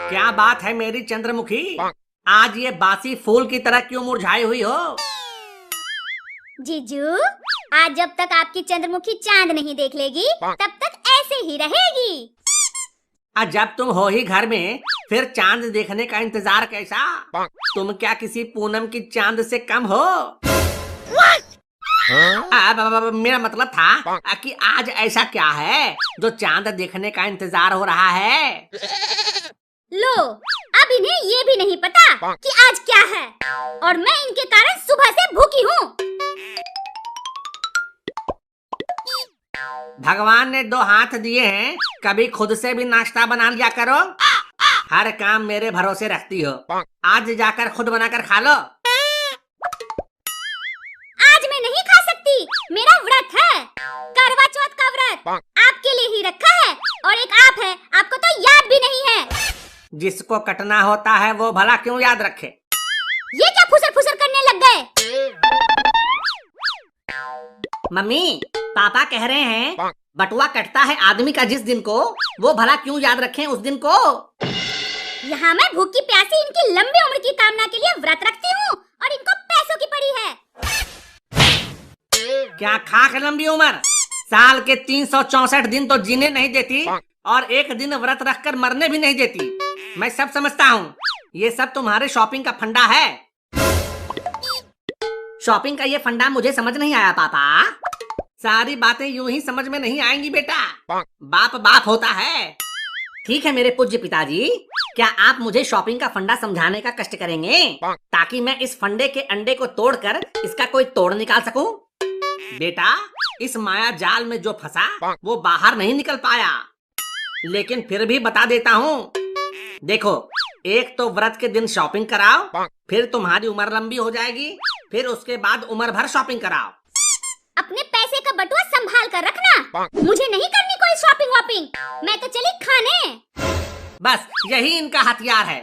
क्या बात है मेरी चंद्रमुखी, आज ये बासी फूल की तरह क्यों मुरझाई हुई हो? जीजू, आज जब तक आपकी चंद्रमुखी चांद नहीं देख लेगी तब तक ऐसे ही रहेगी। जब तुम हो ही घर में फिर चांद देखने का इंतजार कैसा? तुम क्या किसी पूनम की चांद से कम हो? मेरा मतलब था कि आज ऐसा क्या है जो चांद देखने का इंतजार हो रहा है? लो, अब इन्हें ये भी नहीं पता कि आज क्या है और मैं इनके कारण सुबह से भूखी हूँ। भगवान ने 2 हाथ दिए हैं, कभी खुद से भी नाश्ता बना लिया करो। हर काम मेरे भरोसे रखती हो, आज जाकर खुद बनाकर खा लो। आज मैं नहीं खा सकती, मेरा व्रत है, करवा चौथ का व्रत आपके लिए ही रखा है और एक आप है, आपको तो याद भी नहीं है। जिसको कटना होता है वो भला क्यों याद रखे? ये क्या फुसर फुसर करने लग गए? मम्मी, पापा कह रहे हैं बटुआ कटता है आदमी का जिस दिन को, वो भला क्यों याद रखें उस दिन को। यहाँ मैं भूखी प्यासी इनकी लंबी उम्र की कामना के लिए व्रत रखती हूँ और इनको पैसों की पड़ी है। क्या खाक लंबी उम्र, साल के 364 दिन तो जीने नहीं देती और एक दिन व्रत रखकर मरने भी नहीं देती। मैं सब समझता हूँ, ये सब तुम्हारे शॉपिंग का फंडा है। शॉपिंग का ये फंडा मुझे समझ नहीं आया पापा। सारी बातें यूं ही समझ में नहीं आएंगी बेटा, बाप बाप होता है। ठीक है मेरे पूज्य पिताजी, क्या आप मुझे शॉपिंग का फंडा समझाने का कष्ट करेंगे ताकि मैं इस फंडे के अंडे को तोड़कर इसका कोई तोड़ निकाल सकूं? बेटा, इस माया जाल में जो फंसा वो बाहर नहीं निकल पाया, लेकिन फिर भी बता देता हूँ। देखो, एक तो व्रत के दिन शॉपिंग कराओ, फिर तुम्हारी उम्र लंबी हो जाएगी, फिर उसके बाद उम्र भर शॉपिंग कराओ। अपने पैसे का बटुआ संभाल कर रखना, मुझे नहीं करनी कोई शॉपिंग वॉपिंग, मैं तो चली खाने। बस यही इनका हथियार है,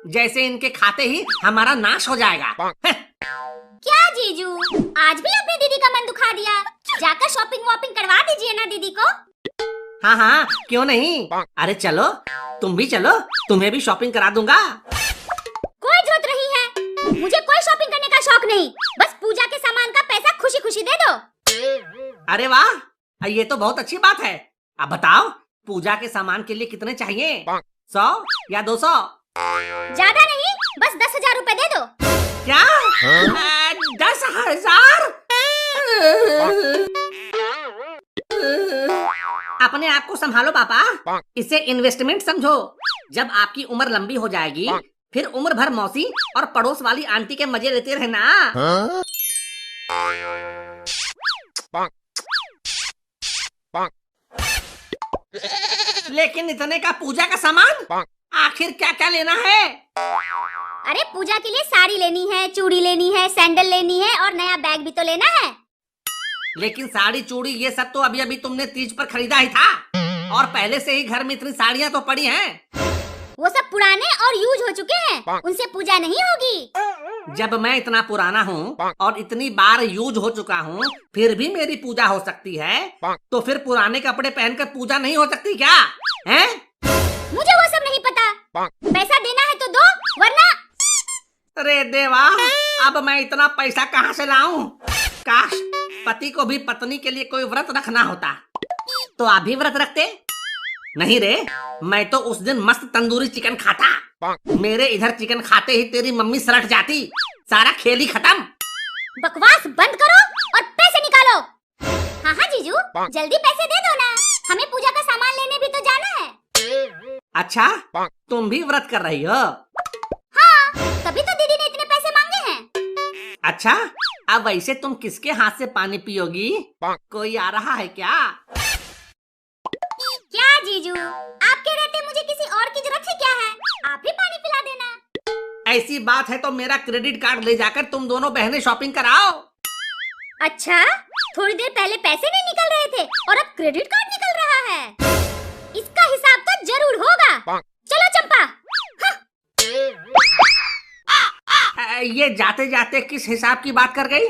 जैसे इनके खाते ही हमारा नाश हो जाएगा। क्या जीजू, आज भी अपनी दीदी का मन दुखा दिया, जाकर शॉपिंग वॉपिंग करवा दीजिए ना दीदी को। हाँ हाँ, क्यों नहीं, अरे चलो, तुम भी चलो, तुम्हें भी शॉपिंग करा दूंगा। कोई जरूरत नहीं है, मुझे कोई शॉपिंग करने का शौक नहीं, बस पूजा के सामान का पैसा खुशी खुशी दे दो। अरे वाह, ये तो बहुत अच्छी बात है। अब बताओ, पूजा के सामान के लिए कितने चाहिए? 100 या 200? ज्यादा नहीं, बस 10,000 रुपए दे दो। क्या? 10,000? अपने आप को संभालो पापा, इसे इन्वेस्टमेंट समझो। जब आपकी उम्र लंबी हो जाएगी, फिर उम्र भर मौसी और पड़ोस वाली आंटी के मजे लेते रहना। लेकिन इतने का पूजा का सामान आखिर क्या क्या लेना है? अरे पूजा के लिए साड़ी लेनी है, चूड़ी लेनी है, सैंडल लेनी है और नया बैग भी तो लेना है। लेकिन साड़ी चूड़ी ये सब तो अभी अभी तुमने तीज पर खरीदा ही था, और पहले से ही घर में इतनी साड़ियाँ तो पड़ी हैं। वो सब पुराने और यूज हो चुके हैं, उनसे पूजा नहीं होगी। जब मैं इतना पुराना हूँ और इतनी बार यूज हो चुका हूँ, फिर भी मेरी पूजा हो सकती है, तो फिर पुराने कपड़े पहनकर पूजा नहीं हो सकती क्या? हैं? मुझे वो सब नहीं पता, पैसा देना है तो दो, वरना। अरे देवा, अब मैं इतना पैसा कहाँ से लाऊं? काश पति को भी पत्नी के लिए कोई व्रत रखना होता, तो आप भी व्रत रखते। नहीं रे, मैं तो उस दिन मस्त तंदूरी चिकन खाता। मेरे इधर चिकन खाते ही तेरी मम्मी सलट जाती, सारा खेल ही खत्म। बकवास बंद करो और पैसे निकालो। हाँ हाँ जीजू, जल्दी पैसे दे दो ना, हमें पूजा का सामान लेने भी तो जाना है। अच्छा, तुम भी व्रत कर रही हो? हाँ, तभी तो दीदी ने इतने पैसे मांगे हैं। अच्छा, अब वैसे तुम किसके हाथ से पानी पियोगी? कोई आ रहा है क्या? क्या जीजू, आपके रहते मुझे किसी और की जरूरत है क्या है? आप ही पानी पिला देना। ऐसी बात है तो मेरा क्रेडिट कार्ड ले जाकर तुम दोनों बहनें शॉपिंग कराओ। अच्छा, थोड़ी देर पहले पैसे नहीं निकल रहे थे और अब क्रेडिट कार्ड निकल रहा है, इसका हिसाब तो जरूर होगा। चलो चंपा। ये जाते जाते किस हिसाब की बात कर गई?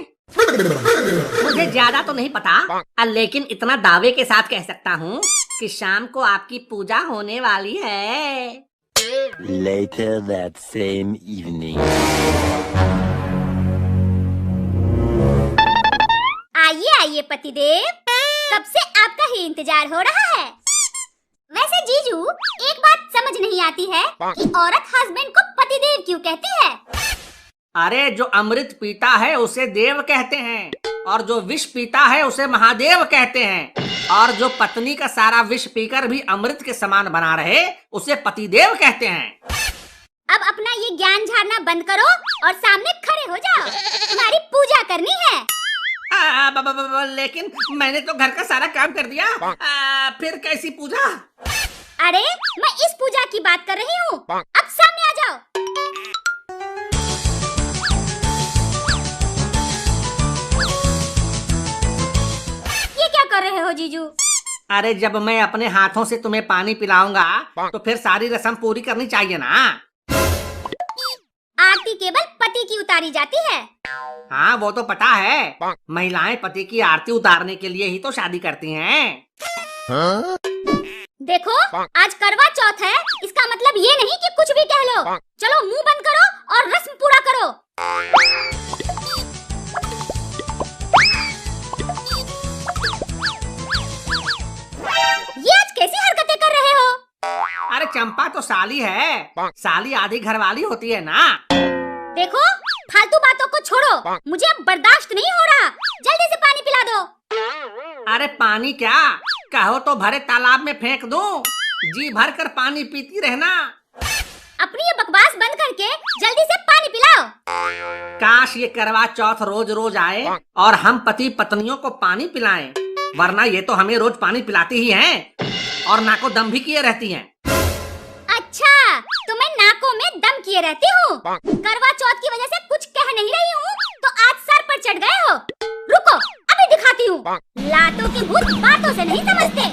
मुझे ज्यादा तो नहीं पता, लेकिन इतना दावे के साथ कह सकता हूँ कि शाम को आपकी पूजा होने वाली है। Later that same evening. आइए आइए पतिदेव, कब से आपका ही इंतजार हो रहा है। वैसे जीजू, एक बात समझ नहीं आती है कि औरत हस्बैंड को पतिदेव क्यों कहती है। अरे जो अमृत पीता है उसे देव कहते हैं, और जो विष पीता है उसे महादेव कहते हैं, और जो पत्नी का सारा विष पीकर भी अमृत के समान बना रहे उसे पतिदेव कहते हैं। अब अपना ये ज्ञान झाड़ना बंद करो और सामने खड़े हो जाओ, तुम्हारी पूजा करनी है। लेकिन मैंने तो घर का सारा काम कर दिया, फिर कैसी पूजा? अरे मैं इस पूजा की बात कर रही हूँ, अब सामने आ जाओ। ये क्या कर रहे हो जीजू? अरे जब मैं अपने हाथों से तुम्हें पानी पिलाऊंगा तो फिर सारी रस्म पूरी करनी चाहिए ना। आरती केवल पति की उतारी जाती है। हाँ वो तो पता है, महिलाएं पति की आरती उतारने के लिए ही तो शादी करती हैं। देखो आज करवा चौथ है, इसका मतलब ये नहीं कि कुछ भी कह लो। चलो मुंह बंद करो और रस्म पूरा करो। ये आज कैसी हरकतें कर रहे हो? अरे चंपा तो साली है, साली आधी घरवाली होती है ना। देखो फालतू बातों को छोड़ो, मुझे अब बर्दाश्त नहीं हो रहा, जल्दी से पानी पिला दो। अरे पानी क्या, कहो तो भरे तालाब में फेंक दूं, जी भर कर पानी पीती रहना। अपनी ये बकवास बंद करके जल्दी से पानी पिलाओ। काश ये करवा चौथ रोज रोज आए और हम पति पत्नियों को पानी पिलाएं, वरना ये तो हमें रोज पानी पिलाती ही हैं और नाको दम भी किए रहती हैं। अच्छा तो मैं नाकों में दम किए रहती हूँ। करवा चौथ की वजह से कुछ कह नहीं रही हूँ तो आज सर पर चढ़ गए हो। रुको अभी दिखाती हूँ, लातों के भूत बातों से नहीं समझते।